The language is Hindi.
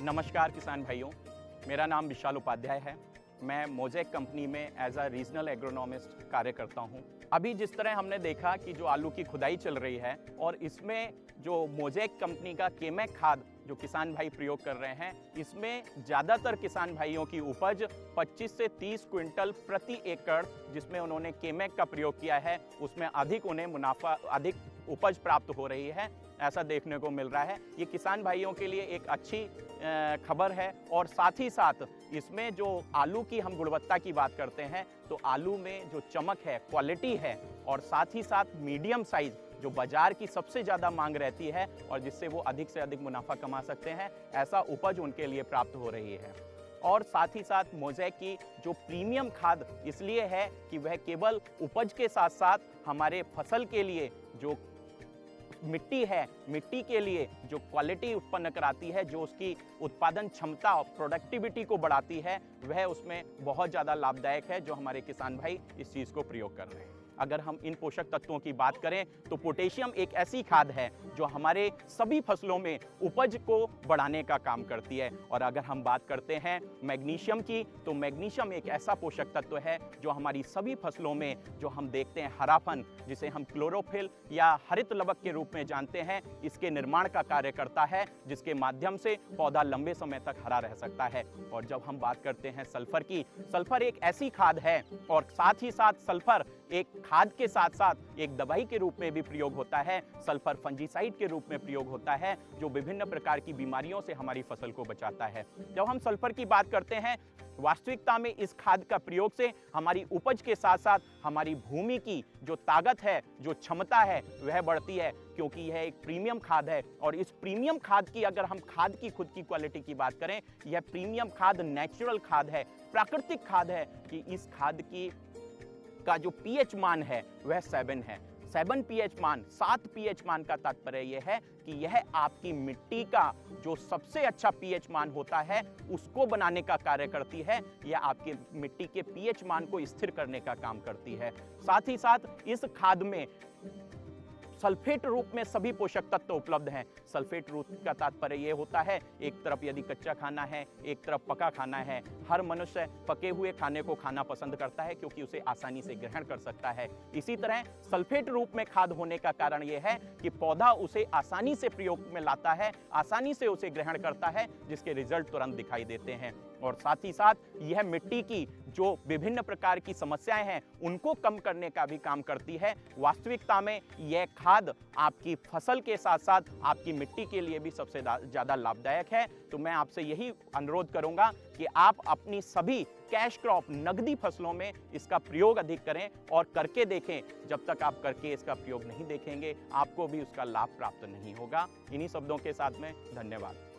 नमस्कार किसान भाइयों, मेरा नाम विशाल उपाध्याय है। मैं मोज़ेक कंपनी में एज अ रीजनल एग्रोनॉमिस्ट कार्य करता हूं। अभी जिस तरह हमने देखा कि जो आलू की खुदाई चल रही है और इसमें जो मोज़ेक कंपनी का केमेक खाद जो किसान भाई प्रयोग कर रहे हैं, इसमें ज़्यादातर किसान भाइयों की उपज 25 से 30 क्विंटल प्रति एकड़ जिसमें उन्होंने केमेक का प्रयोग किया है, उसमें अधिक उन्हें मुनाफा, अधिक उपज प्राप्त हो रही है, ऐसा देखने को मिल रहा है। ये किसान भाइयों के लिए एक अच्छी खबर है। और साथ ही साथ इसमें जो आलू की हम गुणवत्ता की बात करते हैं तो आलू में जो चमक है, क्वालिटी है और साथ ही साथ मीडियम साइज जो बाजार की सबसे ज़्यादा मांग रहती है और जिससे वो अधिक से अधिक मुनाफा कमा सकते हैं, ऐसा उपज उनके लिए प्राप्त हो रही है। और साथ ही साथ मोज़ेक की जो प्रीमियम खाद इसलिए है कि वह केवल उपज के साथ साथ हमारे फसल के लिए जो मिट्टी है, मिट्टी के लिए जो क्वालिटी उत्पन्न कराती है, जो उसकी उत्पादन क्षमता और प्रोडक्टिविटी को बढ़ाती है, वह उसमें बहुत ज़्यादा लाभदायक है, जो हमारे किसान भाई इस चीज़ को प्रयोग कर रहे हैं। अगर हम इन पोषक तत्वों की बात करें तो पोटेशियम एक ऐसी खाद है जो हमारे सभी फसलों में उपज को बढ़ाने का काम करती है। और अगर हम बात करते हैं मैग्नीशियम की, तो मैग्नीशियम एक ऐसा पोषक तत्व है जो हमारी सभी फसलों में, जो हम देखते हैं हरापन, जिसे हम क्लोरोफिल या हरित लवक के रूप में जानते हैं, इसके निर्माण का कार्य करता है, जिसके माध्यम से पौधा लंबे समय तक हरा रह सकता है। और जब हम बात करते हैं सल्फर की, सल्फर एक ऐसी खाद है और साथ ही साथ सल्फर एक खाद के साथ साथ एक दवाई के रूप में भी प्रयोग होता है। सल्फर फंजीसाइड के रूप में प्रयोग होता है, जो विभिन्न प्रकार की बीमारियों से हमारी फसल को बचाता है। जब हम सल्फर की बात करते हैं, वास्तविकता में इस खाद का प्रयोग से हमारी उपज के साथ साथ हमारी भूमि की जो ताकत है, जो क्षमता है, वह बढ़ती है, क्योंकि यह एक प्रीमियम खाद है। और इस प्रीमियम खाद की, अगर हम खाद की खुद की क्वालिटी की बात करें, यह प्रीमियम खाद नेचुरल खाद है, प्राकृतिक खाद है कि इस खाद की का जो पीएच मान है वह 7 है। 7 पीएच मान, 7 पीएच मान का तात्पर्य यह है कि यह आपकी मिट्टी का जो सबसे अच्छा पीएच मान होता है उसको बनाने का कार्य करती है। यह आपके मिट्टी के पीएच मान को स्थिर करने का काम करती है। साथ ही साथ इस खाद में सल्फेट रूप में सभी पोषक तत्व उपलब्ध हैं। सल्फेट रूप का तात्पर्य यह होता है, एक तरफ यदि कच्चा खाना है, एक तरफ पका खाना है। हर मनुष्य पके हुए खाने को खाना पसंद करता है क्योंकि उसे आसानी से ग्रहण कर सकता है। इसी तरह सल्फेट रूप में खाद होने का कारण यह है कि पौधा उसे आसानी से प्रयोग में लाता है, आसानी से उसे ग्रहण करता है, जिसके रिजल्ट तुरंत दिखाई देते हैं। और साथ ही साथ यह मिट्टी की जो विभिन्न प्रकार की समस्याएं हैं उनको कम करने का भी काम करती है। वास्तविकता में यह खाद आपकी फसल के साथ साथ आपकी मिट्टी के लिए भी सबसे ज़्यादा लाभदायक है। तो मैं आपसे यही अनुरोध करूंगा कि आप अपनी सभी कैश क्रॉप, नगदी फसलों में इसका प्रयोग अधिक करें और करके देखें। जब तक आप करके इसका प्रयोग नहीं देखेंगे, आपको भी उसका लाभ प्राप्त नहीं होगा। इन्हीं शब्दों के साथ में धन्यवाद।